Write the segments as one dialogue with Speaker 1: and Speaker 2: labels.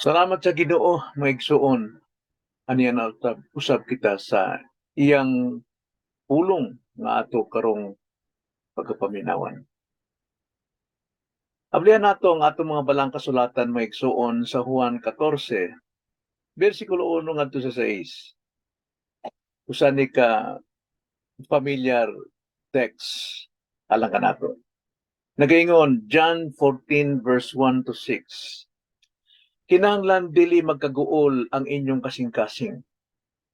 Speaker 1: Salamat sa Ginoo, maigsuon. Aniya na usab kita sa iyang pulong nga ato karong pagkapaminawan. Ablihan nato ang ato mga balang kasulatan maigsuon sa Juan 14, bersikulo 1 ngadto sa 6. Usa ni ka familiar text alang kanato. Nagaingon John 14 verse 1 to 6. Kinahanglan dili magkaguol ang inyong kasing-kasing.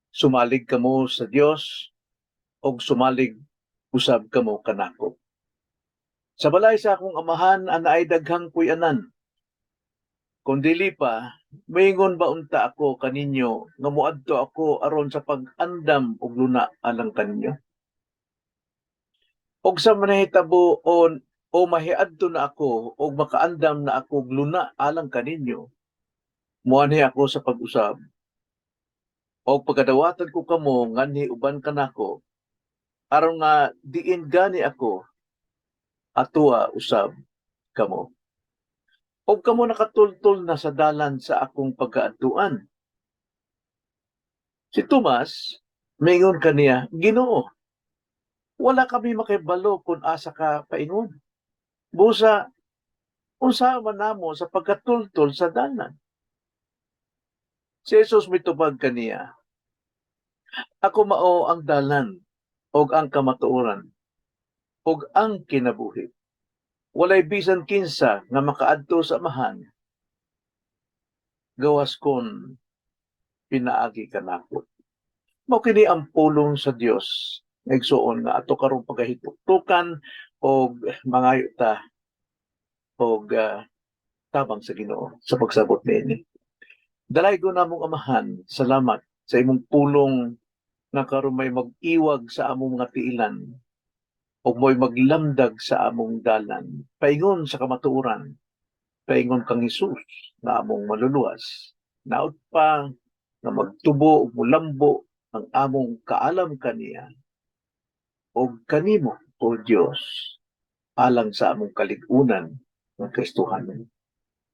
Speaker 1: Sumalig kamo sa Dios og sumalig usab kamo kanako. Sa balay sa akong amahan anaay daghang puy-anan. Kung dili pa, maingon ba unta ako kaninyo nga moadto ako aron sa pag-andam og luna alang kaninyo? Og sa manahitabo o mahiadto na ako og makaandam na ako og luna alang kaninyo, muanhi ako sa pag-usab. Og pagkadawatan ko kamo nganhi uban kanako aron nga diin gani ako atua usab kamo. Og kamo nakatultol na sa dalan sa akong pagkaadtuan. Si Tomas, maingon kaniya, Ginoo, wala kami makibalo kung asa ka paingon. Busa, unsa man namo sa pagkatultol sa dalan. Si Jesus mitubag kaniya, ako mao ang dalan, og ang kamatuoran, og ang kinabuhi. Walay bisan kinsa nga makaadto sa amahan, gawas kon pinaagi kanako. Mao kini ang pulong sa Dios nagsuon nga ato karong pagahituktukan og mangayo ta og tabang sa Ginoo sa pagsabot niini. Dalay ko namong amahan, salamat sa imong pulong nga karon may mag-iwag sa among mga tiilan ug mo'y maglamdag sa among dalan. Paingon sa kamatuoran, paingon kang Hesus na among maluluwas. Naot pa na magtubo ug mulambo ang among kaalam kaniya og kanimo, O Dios, alang sa among kalig-unan ng Kristohanon.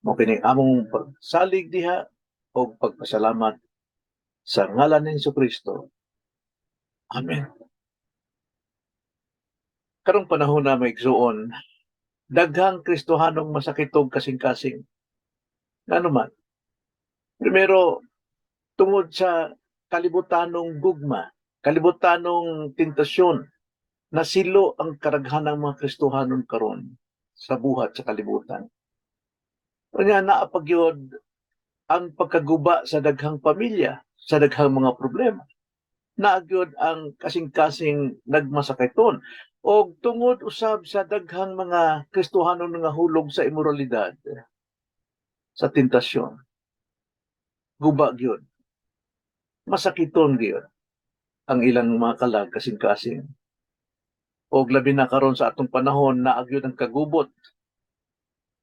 Speaker 1: Mao kini among pagsalig diha og pagpasalamat sa ngalan ni Jesucristo. Amen. Karong panahon na maigsuon, daghang Kristohanong masakitog kasing-kasing. Ngano man? Primero, tungod sa kalibutanong gugma, kalibutanong tentasyon, nasilo ang karaghanang mga Kristohanon karon sa buhat sa kalibutan. Kanya naapagyod ang pagkaguba sa daghang pamilya, sa daghang mga problema. Naagyod ang kasing-kasing nagmasakaiton o tungod usab sa daghang mga Kristohanon nga hulog sa imoralidad, sa tentasyon. Guba gyud. Masakiton gyud ang ilang mga kalag kasing-kasing. Og labi na karon sa atong panahon naagyod ang kagubot.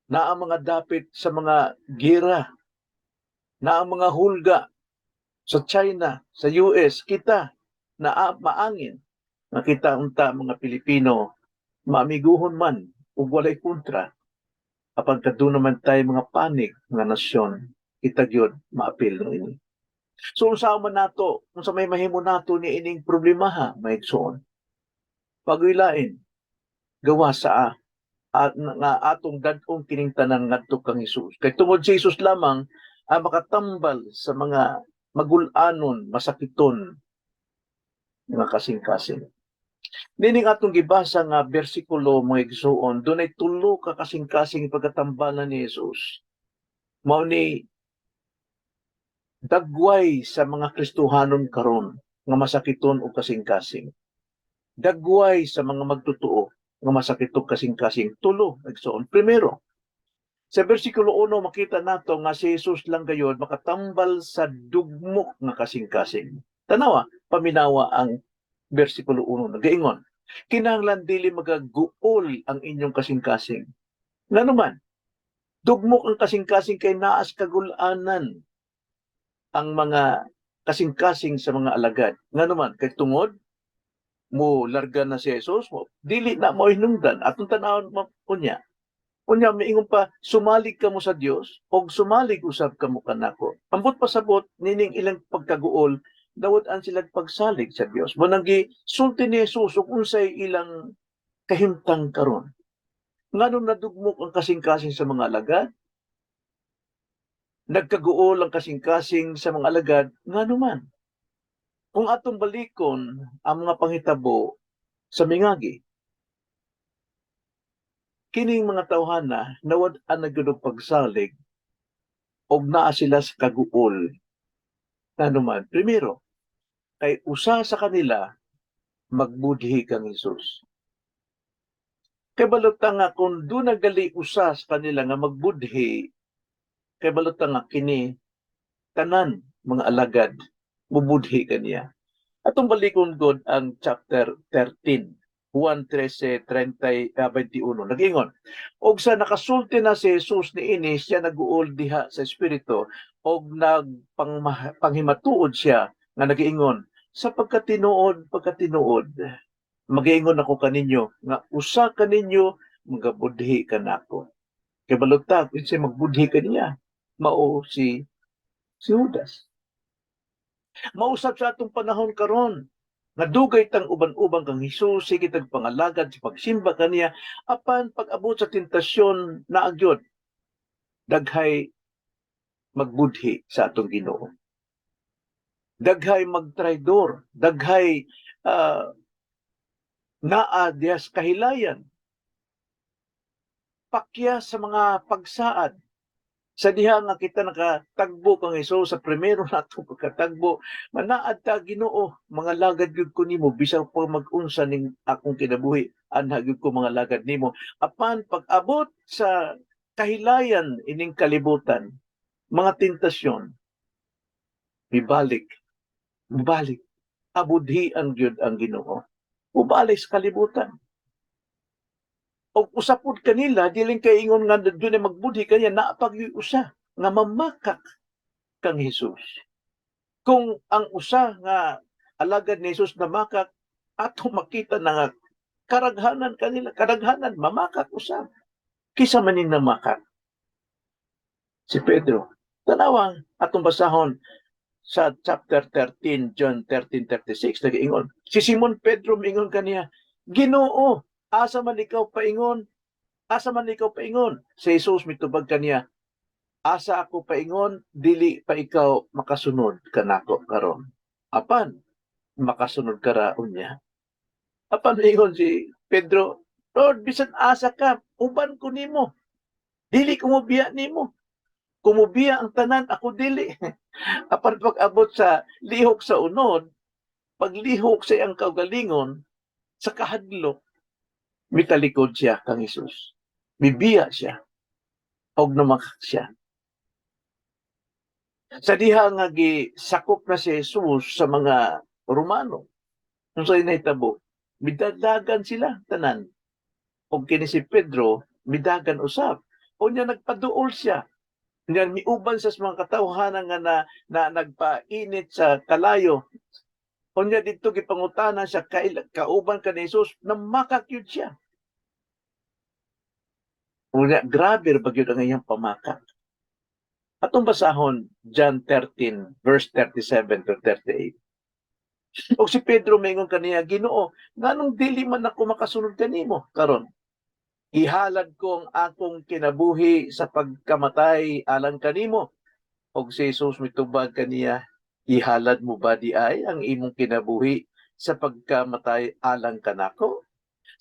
Speaker 1: Na ang mga dapit sa mga gira, na ang mga hulga sa China, sa US, kita na maangin. Nakita unta mga Pilipino, maamiguhon man ug walay kontra. Apan kadto naman tayo mga panig nga nasyon, kita gyud maapil no ini. So unsa man nato, unsa may mahimo nato ni ining problemaha, maigsoon. Pagwilain, gawa sa at nga atong dad-ong kining tanan ngadto kang Hesus. Kay tungod si Hesus lamang ang makatambal sa mga magul-anon, masakiton nga kasing-kasing. Nining atong gibasa nga bersikulo mga igsuon, dunay tulo ka kasing-kasing pagkatambalan ni Hesus. Mao ni dagway sa mga Kristohanon karon nga masakiton o kasing-kasing. Dagway sa mga magtutuo nga masakiton kasing-kasing. Tulo igsuon. Primero, sa bersikulo 1 makita nato nga si Jesus lang gayud makatambal sa dugmo nga kasing-kasing. Tanawa, paminawa ang bersikulo 1 nagaingon. Kinahanglan dili magaguol ang inyong kasing-kasing. Ngano man, dugmok ang kasing-kasing kay naas kagul-anan ang mga kasing-kasing sa mga alagad. Ngano man, kay tungod mo larga na si Jesus, mo dili na mo hinungdan atong tan-awon mo unya. Unya miingon pa, sumalig ka mo sa Dios o sumalig usab ka mo kanako. Ambot pasabot nining ilang pagkaguol, dawat-an sila pagsalig sa Dios. Munang gisulti ni Jesus ug unsay ilang kahimtang karon. Nganong nadugmok ang kasing-kasing sa mga alagad? Nagkaguol ang kasing-kasing sa mga alagad, ngano man. Kung atong balikon ang mga panghitabo sa mingagi, kining mga tawhana nawad-an na gyud og pagsalig og naa sila sa kaguol. Ngano man, primero, kay usa sa kanila magbudhi kang Hesus. Kay balota nga kung doon nagali usa sa kanila nga magbudhi, kay balota nga kini tanan mga alagad mubudhi kaniya. Atong balikon gud ang chapter 13, Juan 13:21. Nag-ingon, og sa nakasulti na si Jesus niini, siya naguol diha sa espiritu og nagpanghimatuod siya nga nag-ingon, sa pagkatinuod, mag-iingon ako kaninyo nga usa kaninyo magabudhi kanako. Kay balota unsay magbudhi kaniya, mao si Judas. Mausap sa atong panahon karon nga dugay tang uban-uban kang Hesus, sige tag pangalagad sa pagsimba kaniya, apan pag-abot sa tentasyon na agyod daghay magbudhi sa atong Ginoo. Daghay magtraidor, daghay naa diyas kahilayan, pakya sa mga pagsaad. Sa diha nga kita nakatagbo kang Hesus sa primero nato pagkatagbo, manaad ta Ginoo, mga lagad gyud ko nimo bisan pa mag-unsa ning akong kinabuhi, anha gyud ko mga lagad nimo. Apan pag-abot sa kahilayan ining kalibutan, mga tentasyon, mibalik, abudhian gyud ang Ginoo. Mubalik sa kalibutan. Og usapod kanila dili kay ingon nga dunay magbudhi kaniya naapag usa nga mamakak kang Hesus. Kung ang usa nga alagad ni Hesus namakak, ato makita na nga karaghanan kanila, karaghanan mamakak usa. Kisa man ning namakak si Pedro. Tanawang atong basahon sa chapter 13, John 13:36, nag-ingon. Si Simon Pedro mingon kaniya, Ginoo, asa man ikaw paingon? Asa man ikaw paingon? Si Jesus mitubag kaniya, asa ako paingon, dili pa ikaw makasunod kanako karon. Apan, makasunod ka ra unya. Apan mingon si Pedro, Lord, bisan asa ka, uban ko nimo. Dili ko mobiya nimo. Kumubiya ang tanan, ako dili. Apan pag-abot sa lihok sa unod, paglihok sa iyang kaugalingon, sa kahadlok, mitalikod siya kang Hesus. Bibiya siya. Og namakak siya. Sa diha nga gisakop na si Jesus sa mga Romano, kung sa'yo nahitabo, midadagan sila, tanan. Og kini si Pedro, midagan usab. O niya nagpaduol siya. Niya miuban sa mga katawhanan nga na nagpainit sa kalayo. O niya dito gipangutanan siya, kauban ka ni Jesus, namakak yun siya. O niya, grabe ba yun ang iyang pamakak. Atong basahon, John 13, verse 37 to 38. O si Pedro mingon kaniya, Ginoo, nganong dili man ako makasunod kanimo karon? Ihalad ko ang akong kinabuhi sa pagkamatay alang kanimo. Og si Jesus mitubag kaniya, ihalad mo ba di ay ang imong kinabuhi sa pagkamatay alang kanako?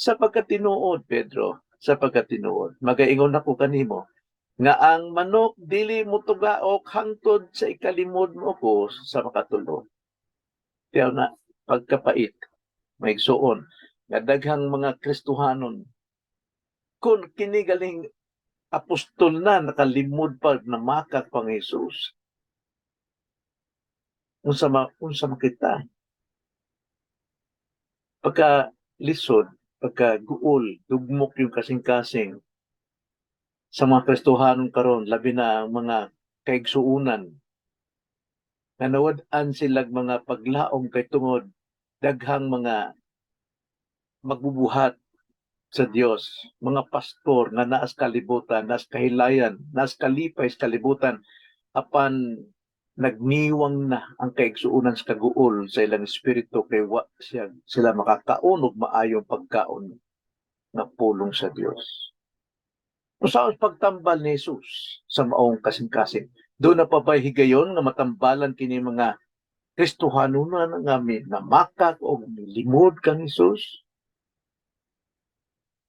Speaker 1: Sa pagkatinuod, Pedro, sa pagkatinuod, magaingon ako kanimo, nga ang manok dili mo tugaok hangtod sa ikalimod mo ko sa makatulog. Kaya na, pagkapait, maigsuon, nga daghang mga Kristohanon, kung kinigaling apostol na nakalimod pa na makak pang Jesus, unsa makita, pagka lisod, pagka guol, dugmok yung kasing-kasing, sa mga Kristohanon karon, labi na ang mga kaigsuunan, nga nawad-an silag mga paglaom kay tungod daghang mga magbubuhat sa Dios, mga pastor nga naas kalibutan, naas kahilayan, naas kalipay sa kalibutan, apan nagniwang na ang kaigsuunan sa kaguol sa ilang espiritu kay wa siya sila makakaon og maayong pagkaon nga pulong sa Dios. Usaon pagtambal ni Jesus sa maong kasing-kasing. Doon na pa ba'y higayon nga matambalan kini mga Kristohanunan nga namakak o limod kang Jesus?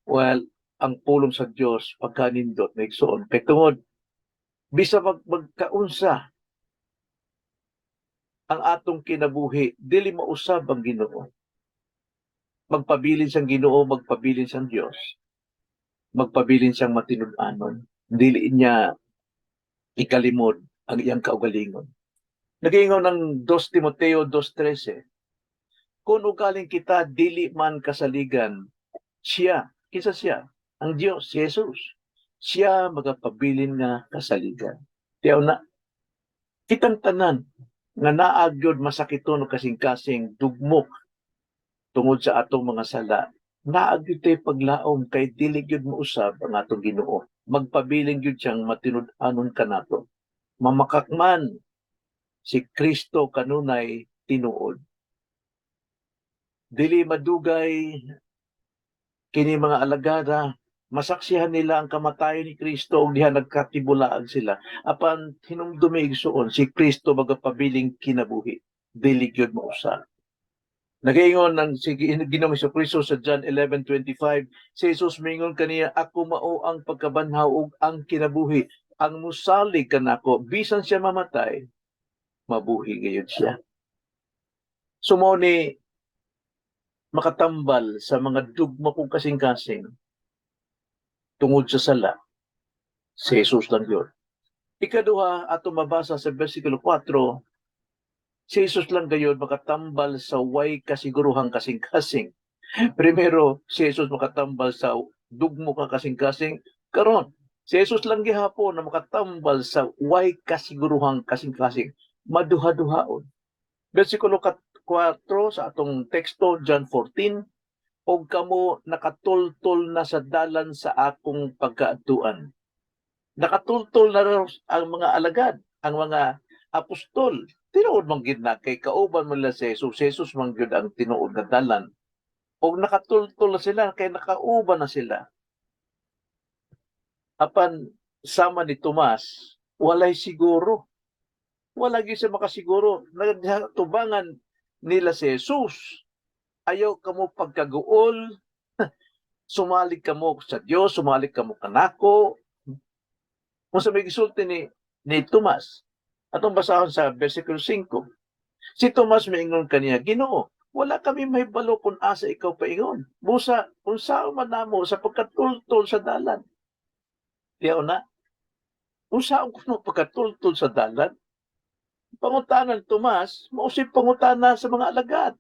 Speaker 1: Well, ang pulong sa Dios pagkanindot na igsoon kay tungod bisa magkaunsa ang atong kinabuhi dili mausab ang Ginoo. Magpabilin siyang Ginoo, magpabilin siyang Dios, magpabilin siyang matinud-anon. Dili niya ikalimod ang iyang kaugalingon. Nag-iingon ng 2 Timoteo 2:13, kung ugaling kita dili man kasaligan, siya, kinsa siya? Ang Dios, si Jesus. Siya magapabilin nga kasaligan. Tiyaw na, kitang tanan nga naagyod masakiton o kasing-kasing dugmok tungod sa atong mga sala. Naagyod tayo paglaom kay dili gyud mausab ang atong Ginoo. Magpabiling gyud siyang matinud-anon kanato. Mamakakman si Kristo kanunay tinuod. Dili madugay kini mga alagada, masaksihan nila ang kamatayon ni Kristo ug diha nagkatibulaag sila. Apan hinumdumi igsuon si Kristo magapabiling kinabuhi. Dili gyud mausab. Nagaingon ng si Ginoong Kristo sa John 11:25, si Jesus mingon kaniya, ako mao ang pagkabanhaw ug ang kinabuhi. Ang musalig kanako bisan siya mamatay, mabuhi gayud siya. Sumo ni makatambal sa mga dugma kong kasing-kasing tungod sa sala, si Jesus lang yun. Ikaduha, ato mabasa sa versikulo 4, si Jesus lang gayon makatambal sa way kasiguruhang kasing-kasing. Primero, si Jesus makatambal sa dugmo ka kasing-kasing. Karon, si Jesus lang gihapon na makatambal sa way kasiguruhang kasing-kasing. Maduha-duhaon. Versikulo 4 sa atong teksto, John 14, og kamo nakatultol na sa dalan sa akong pagkaadtuan. Nakatultol na ang mga alagad, ang mga apostol. Tinuod man gid na kay kauban man la si Jesus. Jesus man gyud ang tinuod nga dalan. Og nakatultol na sila kay nakauban na sila. Apan sama ni Tomas, walay siguro. Wala gyud siya makasiguro. Nagtubangan nila si Jesus. Ayaw kamo pagkaguol, sumalig kamo sa Dios, sumalig kamo kanako. Kung sa may gisulti ni Tomas, atong basahon sa versikulo 5, si Tomas maingon kaniya, Ginoo, wala kami mahibalo kung asa ikaw paingon. Busa, kung saan man namo sa pagkatultol sa dalan. Tiyaw na, kung saan kuno pagkatultol sa dalan, pangutanan Tomas, mausip pangutana sa mga alagad.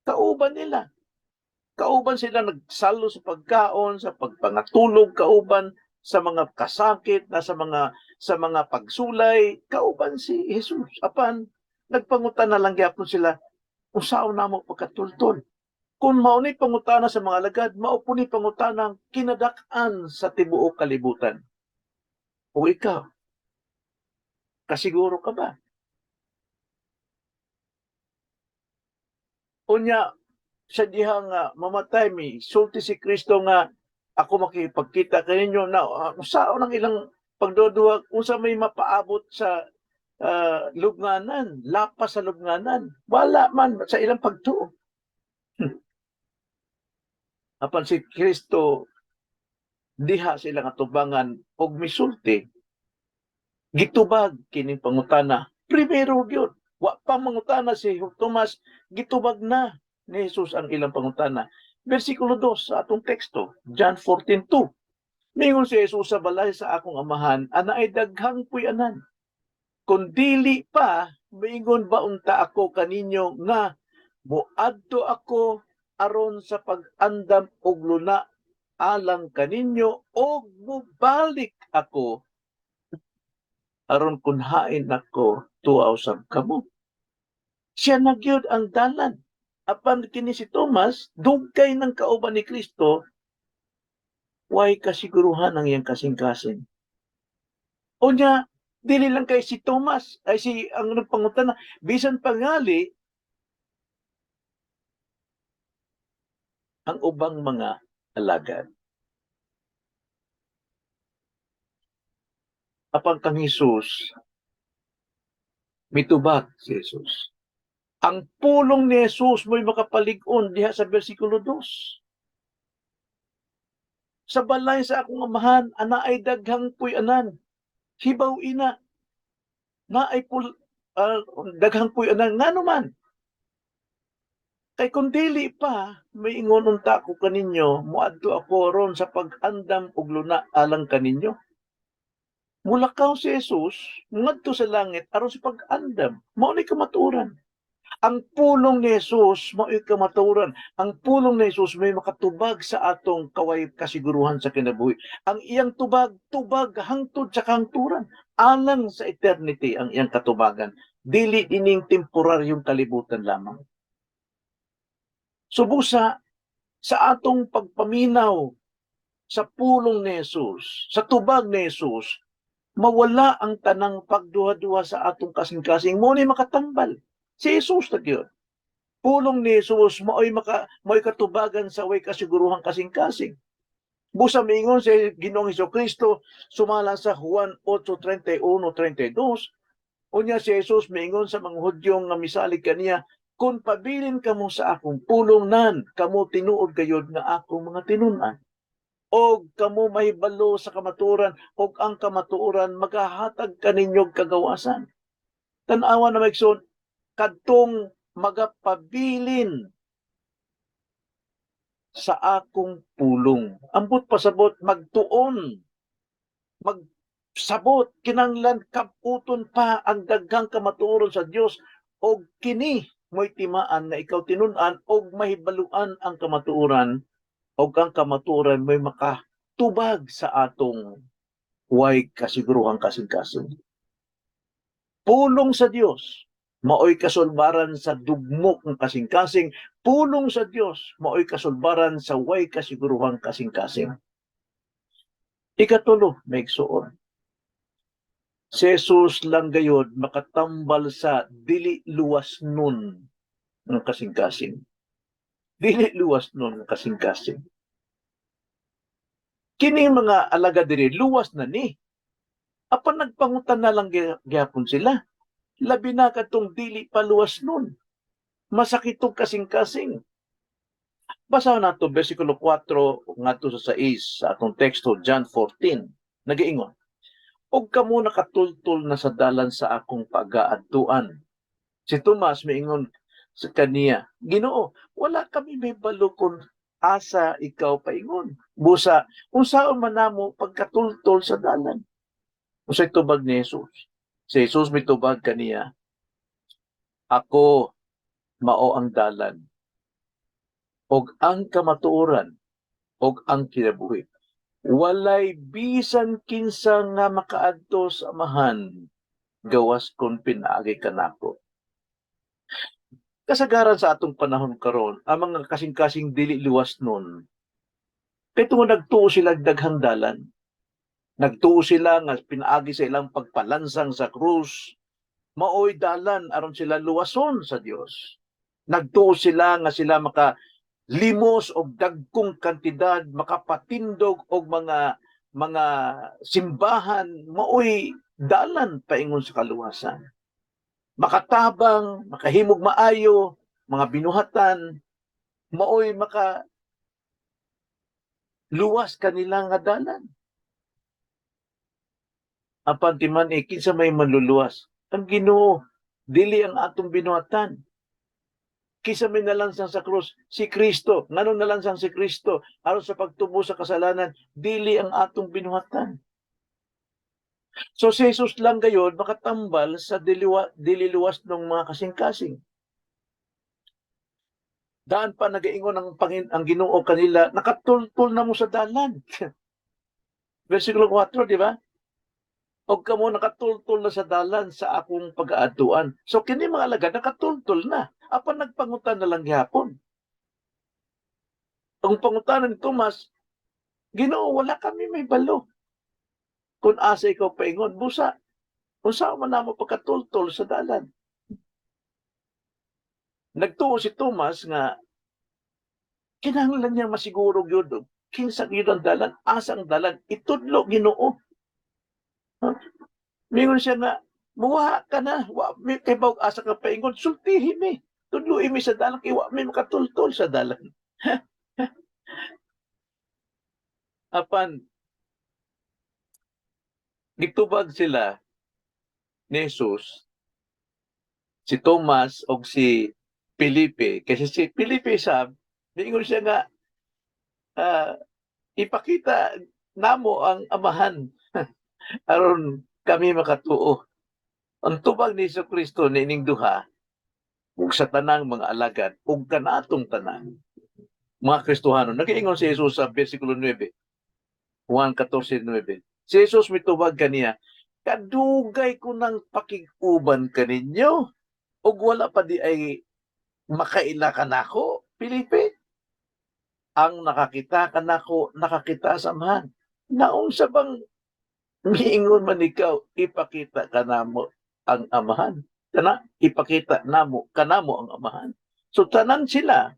Speaker 1: Kauban nila. Kauban sila nagsalo sa pagkaon, sa pagpangatulog, kauban sa mga kasakit, na sa mga pagsulay, kauban si Jesus. Apan nagpangutan na lang gyapon sila usaw namo pagkatultol. Kung mauni pangutana sa mga alagad, maupo ni pangutana kinadak-an sa tibuok kalibutan. O ikaw, kasiguro ka ba? Unya, sa diha nga mamatay mi, sulti si Kristo nga ako makipagkita kaninyo na usaon ang ilang pagduduwag unsa may mapaabot sa lubnganan, lapas sa lubnganan. Wala man sa ilang pagtuo. Apan si Kristo diha sila nga tubangan og misulti. Gitubag kining pangutana. Primero gyud, wa pa mangutana si Tomas, gitubag na ni Jesus ang ilang pangutana. Versikulo 2 sa atong teksto, John 14:2. Mingon si Jesus sa balay sa akong amahan, ana ay daghang puy-anan. Kung dili pa, mingon ba unta ako kaninyo nga moadto ako aron sa pag-andam og luna alang kaninyo og mubalik ako aron kunhain ako tuaw sa kamo. Siya nagyud ang dalan. Apan kini si Thomas, dugkay ng kauban ni Kristo, way kasiguruhan ang iyang kasing-kasing. Unya, dili lang kay si Thomas, ay si ang nagpangutana, bisan pangali ang ubang mga alagad. Apan kang Hesus, mitubag si Jesus. Ang pulong ni Jesus mo'y makapalig-on diha sa bersikulo 2. Sa balay sa akong amahan, ana ay daghang puy-anan. Hibaw ina, na ay daghang puy-anan. Nga naman, kay kung dili pa, may ingon unta ko kaninyo, muadto ako ron sa pag-andam ug luna alang kaninyo. Mulakaw si Jesus, ngadto sa langit aron sa pag-andam. Mao ni kamatuoran. Ang pulong ni Jesus mao'y kamatuoran. Ang pulong ni Jesus may makatubag sa atong kaway kasiguruhan sa kinabuhi. Ang iyang tubag hangtod sa kahangturan. Alang sa eternity ang iyang katubagan. Dili ining temporaryong kalibutan lamang. Subusa sa atong pagpaminaw sa pulong ni Jesus, sa tubag ni Jesus, mawala ang tanang pagduha-duha sa atong kasing-kasing. Mo ni makatambal. Si Jesus na yun. Pulong ni Jesus mao'y katubagan sa way kasiguruhang kasing-kasing. Busa mingon si Ginoong Hesukristo sumala sa Juan 8:31-32. Unya si Jesus mingon sa mga Hudyong nga misalig kaniya, kung pabilin kamo sa akong pulong nan, kamo tinuod kayod nga akong mga tinunan. Og kamo mahibalo sa kamatuoran, og ang kamatuoran magahatag kaninyong kagawasan. Tan-awa na maigsoon, kadtong magapabilin sa akong pulong. Ambot pasabot, magtuon, magsabot, kinanglan kaputon pa ang daghang kamatuoran sa Dios og kini mo'y timaan na ikaw tinunan og mahibaluan ang kamatuoran og ang kamatuoran may makatubag sa atong way kasiguruhang kasing-kasing. Pulong sa Dios mao'y kasulbaran sa dugmok ng kasing-kasing. Pulong sa Dios mao'y kasulbaran sa way kasiguruhang kasing-kasing. Ikatulo, maigsuon. Si Jesus lang gayod makatambal sa dili luwas nun ng kasing-kasing. Dili luwas nun ng kasing-kasing. Kini mga alagad diri luwas na ni. Apan nagpangutan na lang gyapon sila. Labi na katong dili paluwas nun. Masakitog kasing-kasing. Basahan nato versikulo 4 ngadto sa 6 sa atong teksto John 14. Nagaingon, og kamo nakatultol na sa dalan sa akong pagaadtuan. Si Tomas miingon sa kaniya, Ginoo, wala kami may balukon asa ikaw paingon. Busa, unsaon man namo pagkatultol sa dalan? Unsay tubag ni Jesus? Si Jesus mitubag kaniya, ako mao ang dalan, og ang kamatuoran, og ang kinabuhi. Walay bisan kinsa nga makaadto sa amahan, gawas kon pinaagi kanako. Kasagaran sa atong panahon karon, ang mga kasing-kasing dili luwas nun, kay tungod nagtuo sila daghang dalan. Nagtuo sila nga pinaagi sa ilang pagpalansang sa krus, maoy dalan aron sila luwason sa Dios. Nagtuo sila nga sila makalimos og dagkong kantidad, makapatindog og mga simbahan, maoy dalan paingon sa kaluwasan. Makatabang, makahimog maayo, mga binuhatan, maoy luwas kanila nga dalan. Apan timan kinsa may manluluwas? Ang Ginoo, dili ang atong binuhatan. Kinsa may nalansang sa krus? Si Kristo. Nganong nalansang si Kristo? Aron sa pagtubo sa kasalanan, dili ang atong binuhatan. So si Jesus lang gayon makatambal sa dililuwas ng mga kasing-kasing. Daan pa nagaingon ang Ginoo kanila, nakatultol na mo sa dalan. Versikulo 4, di ba? Og kamo nakatultol na sa dalan sa akong pag-aadtuan. So kini mga alagad nakatultol na. Apan nagpangutan na lang gihapon. Ang pangutanan ni Tomas, Ginoo, wala kami may balo. Kung asa ikaw paingon, busa. Unsa man namo pagkatultol sa dalan. Nagtuo si Tomas nga kinahanglan niya masiguro gyud kinsa gyud ang dalan, asa ang dalan, itudlo Ginoo. Huh? Mingon siya nga, muha ka na, wa mi kay bawg asa ka paingon, sultihi mi. Tudloi mi sa dalan kay wa mi makatultol sa dalan. Apan gitubag sila ni Jesus, si Tomas og si Felipe, kasi si Felipe sab mingon siya nga ipakita namo ang amahan aron kami makatuo. Ang tubag ni Jesucristo nining duha ug sa tanang mga alagad ug kanatong tanan mga Kristohano. Nag-iingon si Jesus sa bersikulo 9, Juan 14:9. Si Jesus mitubag kaniya, kadugay ko ng pakiguban kaninyo ug wala pa di ay makaila kanako, Felipe. Ang nakakita kanako, nakakita sa amahan. Naunsa bang miingon man ikaw, ipakita kanamo ang amahan. Kana, ipakita namo, kanamo ang amahan. So, tanan sila,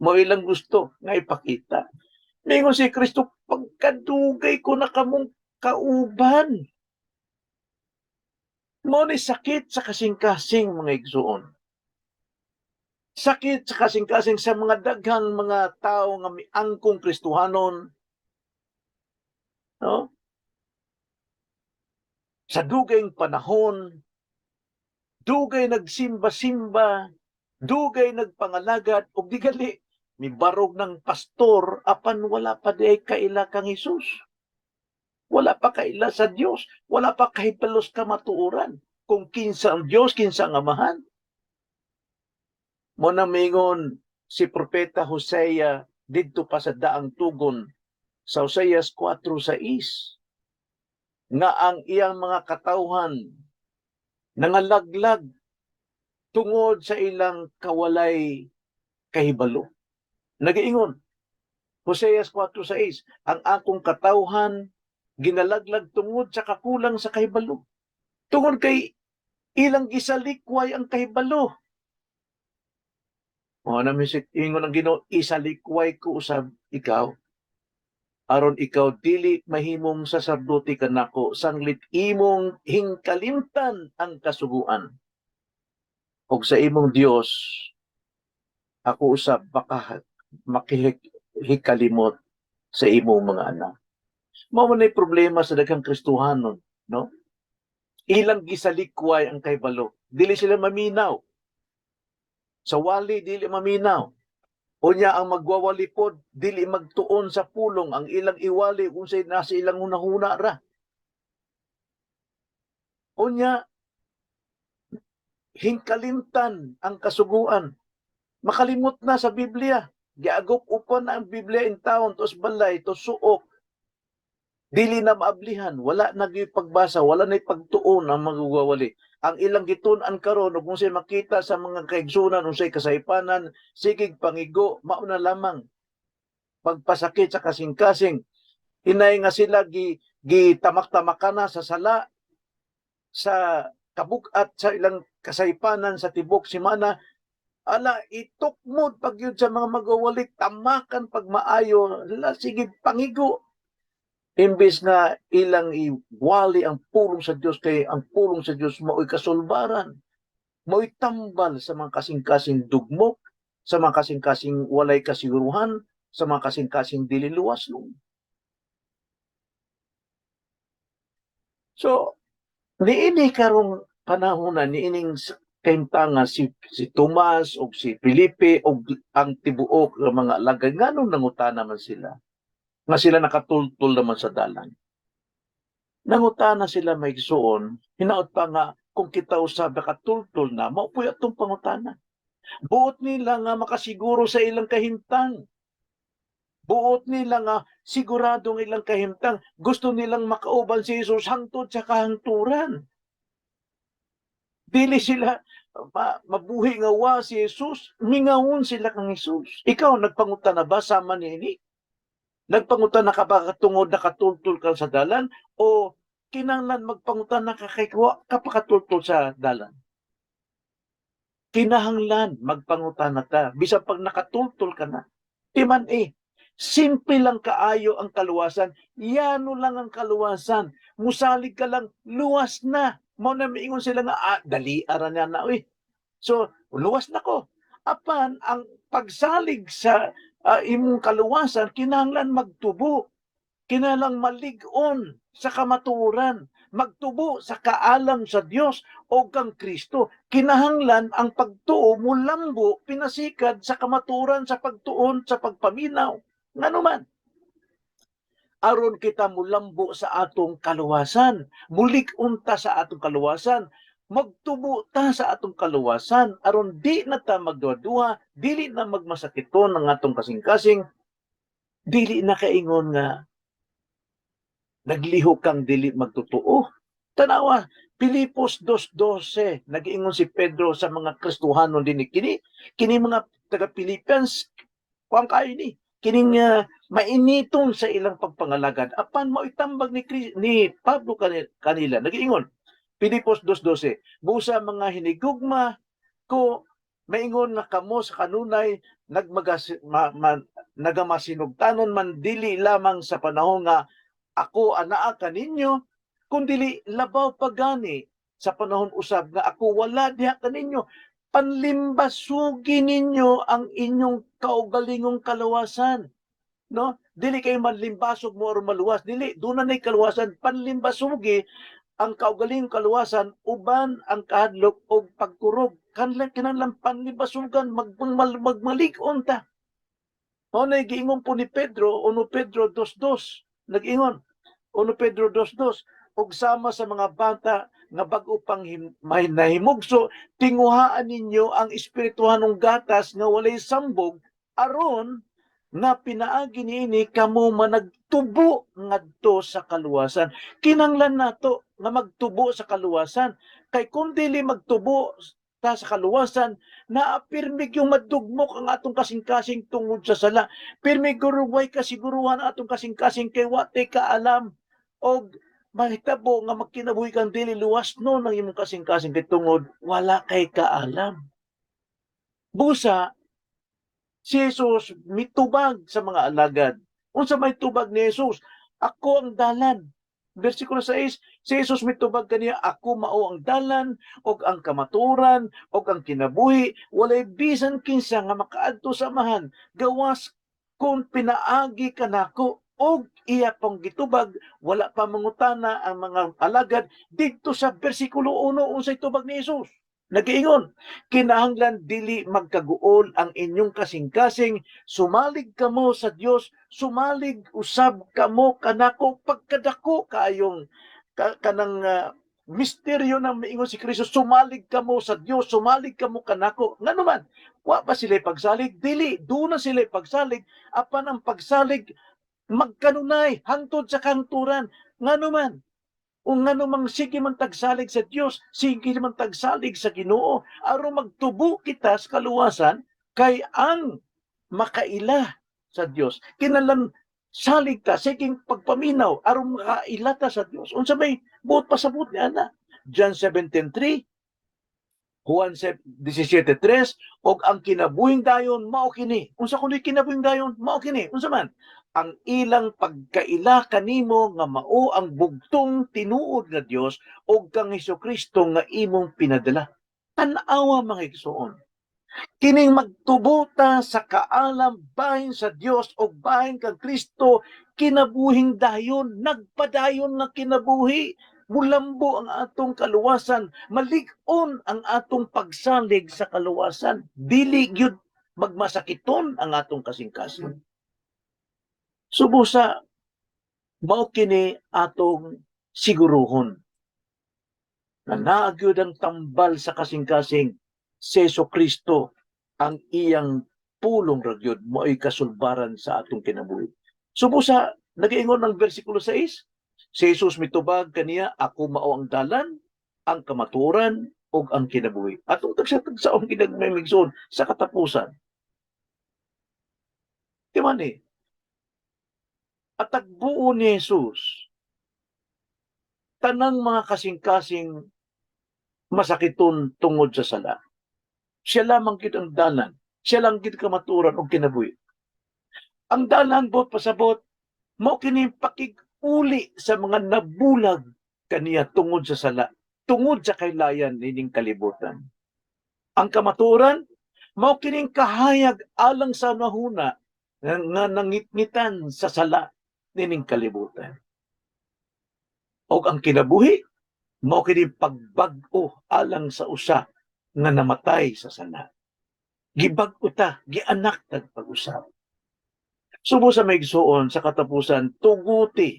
Speaker 1: mo ilang gusto nga ipakita. Mingon si Kristo, pagkadugay ko na kamong kauban. Mo ni sakit sa kasing-kasing mga igsuon. Sakit sa kasing-kasing sa mga daghang mga tao nga miangkong Kristohanon. No? Sa dugayng panahon, dugay nagsimba-simba, dugay nagpangalagad, ug digali mibarog ng pastor apan wala pa di ay kaila kang Hesus. Wala pa kaila sa Dios, wala pa kahibalos ka matuoran kung kinsa ang Dios, kinsa ang amahan. Mo na mingon si propeta Hosea didto pa sa daang tugon sa Hoseas 4:6 nga ang iyang mga katawhan nangalaglag tungod sa ilang kawalay kahibalo. Nagiingon, Hoseas 4:6, ang akong katawhan ginalaglag tungod sa kakulang sa kahibalo. Tungod kay ilang gisalikway ang kahibalo. O na misik ingon ang Ginoo, isalikway ko usab ikaw aron ikaw dili mahimong saserdote kanako sanglit imong hingkalimtan ang kasuguan. Og sa imong Dios ako usab baka makihikalimot sa imong mga anak. Mao man problema sa daghang Kristohanon, no? Ilang gisalikway ang kahibalo, dili sila maminaw. Sa wali dili maminaw. Unya ang magwawalipod dili magtuon sa pulong ang ilang iwali unsay nasa ilang hunahuna ra. Unya hingkalimtan ang kasuguan. Makalimot na sa Biblia. Giagop upan na ang Biblia in taon tos balay tos suok. Dili na maablihan, wala na pagbasa, wala na pagtuon ang magwawali. Ang ilang gitun-an karon ug unsay makita sa mga kaigsunan unsay kasaypanan, sigig pangigo, mauna lamang pagpasakit sa kasing-kasing. Hinay nga sila gitamak-tamakana sa sala sa kabuk-at sa ilang kasaypanan sa tibok simana. Ala itukmod pagyud sa mga magwawali, tamakan pagmaayo, sige pangigo. Imbes nga ilang iwali ang pulong sa Dios kay ang pulong sa Dios mao'y kasulbaran, mao'y tambal sa mga kasing-kasing dugmok, sa mga kasing-kasing walay kasiguruhan, sa mga kasing-kasing dili luwas. So, niini karong panahon na niining kahimtanga si Tomas o si Felipe o ang tibuok ng mga alagad, nganong nangutana man sila? Nga sila nakatultol naman sa dalan. Nangutana sila may igsuon, hinaot pa nga kung kita usab nakatultol na, maupuy atong pangutana. Buot nila nga makasiguro sa ilang kahimtang. Buot nila nga siguradong ilang kahimtang. Gusto nilang makauban si Jesus hangtod sa kahangturan. Dili sila mabuhi nga wa si Jesus, mingawon sila kang Jesus. Ikaw nagpangutana ba sama niini? Nagpangutan na ka ba katungod nakatultol ka sa dalan o kinahanglan magpangutan na ka kay kapakatultol sa dalan? Kinahanglan magpangutan na ka bisan pag nakatultol ka na. Di man simple lang kaayo ang kaluwasan. Yano lang ang kaluwasan. Musalig ka lang, luwas na. Mao na miingon sila nga, dali ara na na. So, luwas na ko. Apan, ang pagsalig sa imong kaluwasan, kinahanglan magtubo. Kinahanglan malig-on sa kamatuoran. Magtubo sa kaalam sa Dios o kang Kristo. Kinahanglan ang pagtuo mulambo, pinasikad sa kamatuoran, sa pagtuon, sa pagpaminaw. Nganuman, aron kita mulambo sa atong kaluwasan, mulig-on ta sa atong kaluwasan, magtubo ta sa atong kaluwasan, aron di na ta magduwa-duwa, dili na magmasakiton ang atong kasing-kasing, dili na kaingon nga naglihok kang dili magtotoo. Tanawa, Pilipos 2:12, nag-iingon si Pedro sa mga Kristohano din kini mga taga-Philippians, kuang kayo kining mainiton sa ilang pagpangalagad. Apan maitambag ni Pablo kanila, nag-iingon, Pilipos 2:12, busa mga hinigugma ko, maingon na kamo sa kanunay, nagamasinugtanon man dili lamang sa panahon nga ako anaa kaninyo, kundili labaw pagani sa panahon usab nga ako wala diha kaninyo, panlimbasugi ninyo ang inyong kaugalingong kaluwasan, no? Dili kayo manlimbasog mo or maluwas, dili doon na kaluwasan, panlimbasugi ang kaugalingong kaluwasan uban ang kahadlok o pagkurog. Kinahanglan panlimbasugan, magmalig-on ta. Mao na giingon po ni Pedro, 1 Pedro 2:2, nag-ingon, 1 Pedro 2:2, ug sama sa mga bata nga bag-o pang may nahimugso, tinguhaan ninyo ang espirituhanong gatas nga walay sambog, aron nga pinaagi niini kamo managtubo ngadto sa kaluwasan. Kinahanglan nato nga magtubo sa kaluwasan, kay kung dili magtubo ta sa kaluwasan, naapirmig yung madugmok ang atong kasing-kasing tungod sa sala. Pirmi guruway kasiguruhan atong kasing-kasing kay wate ka alam og mahitabo nga magkinabuhi kang dili luwas no ng imong kasing-kasing kay tungod wala kay kaalam. Busa si Jesus mitubag sa mga alagad. Unsa may tubag ni Jesus? Ako ang dalan. Versikulo 6, si Jesus mitubag kaniya, ako mao ang dalan, og ang kamaturan, og ang kinabuhi, walay bisan kinsa nga makaadto sa amahan, gawas kung pinaagi kanako, og iya pang gitubag, wala pa mangutana ang mga alagad, dito sa versikulo 1, unsay tubag ni Jesus. Nag-iingon, kinahanglan dili magkaguol ang inyong kasing-kasing, sumalig kamo sa Dios, sumalig usab kamo kanako, pagkadako kayong kanang misteryo ng maingon si Kristo, sumalig kamo sa Dios, sumalig kamo kanako. Ngano man, wa pa sila pagsalig, dili, doon na sila pagsalig, apan ang pagsalig magkanunay hangtod sa kanturan. Ngano man, o ngano mang sige man tagsalig sa Dios, sige man tagsalig sa Ginoo, aron magtubo kita sa kaluwasan kay ang makaila sa Dios. Kinahanglan salig ta siging pagpaminaw aron makaila ta sa Dios. Unsa may buot pasabot ni ana? John 17:3, Juan 17:3, og ang kinabuhing dayon mao kini. Unsa kunoy kinabuhing dayon? Mao kini. Unsa man? Ang ilang pagkaila kanimo nga mao ang bugtong tinuod nga Dios o kang Hesukristo nga imong pinadala. Tan-awa mga igsoon. Kining magtubuta sa kaalam bahin sa Dios o bahin kang Kristo, kinabuhing dayon, nagpadayon na kinabuhi, mulambo ang atong kaluwasan, malig-on ang atong pagsalig sa kaluwasan, dili gyud magmasakiton ang atong kasing-kasing. Subusa, mao kini atong siguruhon na naagyod ang tambal sa kasing-kasing si Kristo ang iyang pulong ragyod mo ay kasulbaran sa atong kinabuhi. Subusa, nag-iingon ng versikulo 6, si Jesus mitubag kaniya, ako mao ang dalan, ang kamaturan, o ang kinabuhi. Atong tagsa-tagsaong kinagmemigsoon sa katapusan. Di man At tagbuo ni Jesus, tanang mga kasing-kasing masakiton tungod sa sala. Siya lamang gid ang dalan. Siya lang gid kamaturan og kinabuhi. Ang dalan bot pasabot mao kini pakig-uli sa mga nabulag kaniya tungod sa sala, tungod sa kaylayan nining kalibutan. Ang kamaturan mao kining kahayag alang sa nahuna nga nangitngitan sa sala nining kalibutan. Og ang kinabuhi mao kini pagbag-o alang sa usa nga namatay sa sala. Gibag-o ta, gianak tag pag-usap. Subo sa maigsuon sa katapusan, tuguti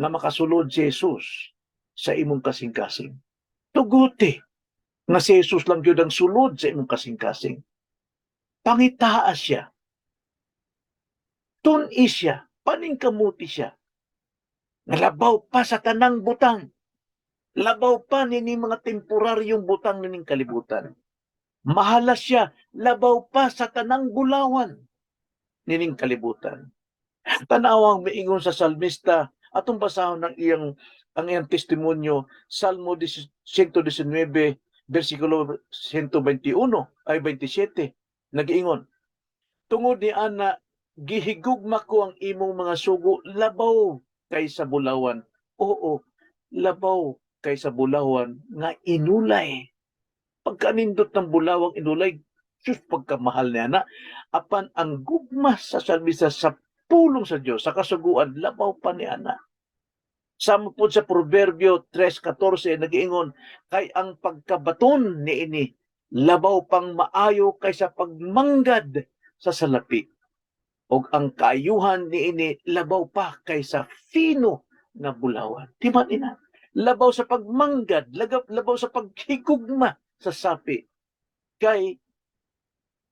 Speaker 1: na makasulod si Jesus sa imong kasing-kasing. Tuguti nga si Jesus lang yun ang sulod sa imong kasing-kasing. Pangitaas siya. Tun-i siya. Paningkamuti siya. Nalabaw pa sa tanang butang. Labaw pa nini mga temporaryong butang nining kalibutan. Mahalas siya. Labaw pa sa tanang bulawan nining kalibutan. Tanawang miingon sa salmista, atong basahon ang iyang testimonyo, Salmo 119, versikulo 121 ay 27, nag-iingon, tungod ni ana, gihigugma ko ang imong mga sugo, labaw kaysa bulawan. Oo, labaw kaysa bulawan nga inulay. Pagkanindot ng bulawang inulay, sus pagkamahal niya na, apan ang gugma sa salmista sa pulong sa Dios sa kasuguan labaw pa ni ana. Samo po sa Proverbio 3:14 nag-iingon kay ang pagkabaton niini labaw pang maayo kaysa pagmanggad sa salapi. Og ang kaayuhan niini labaw pa kaysa fino na bulawan. Di ba ina? Labaw sa pagmanggad, labaw sa paghigugma sa sapi. Kay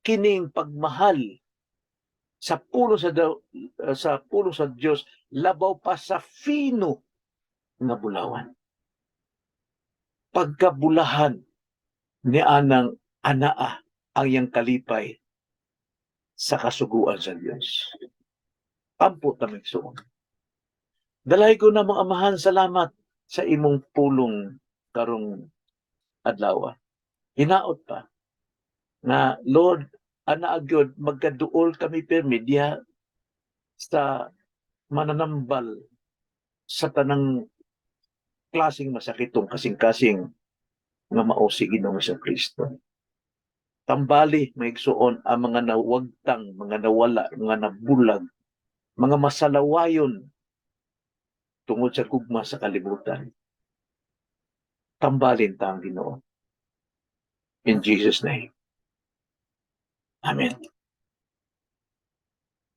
Speaker 1: kining pagmahal sa pulo sa Dios labaw pa sa fino nga bulawan. Pagkabulahan ni anang anaa ang iyang kalipay sa kasuguan sa Dios. Ampo tamig suon. Dalay ko na mga amahan, salamat sa imong pulong karong adlaw. Hinaot pa na Lord, ana agyod magkaduol kami permi diha sa mananambal sa tanang klaseng masakitong kasing-kasing nga mao si Ginoong Kristo. Tambali maigsuon ang mga nawagtang, mga nawala, mga nabulag, mga masalawayon tungod sa gugma sa kalibutan. Tambalin ta ang Ginoo. In Jesus' name. Amen.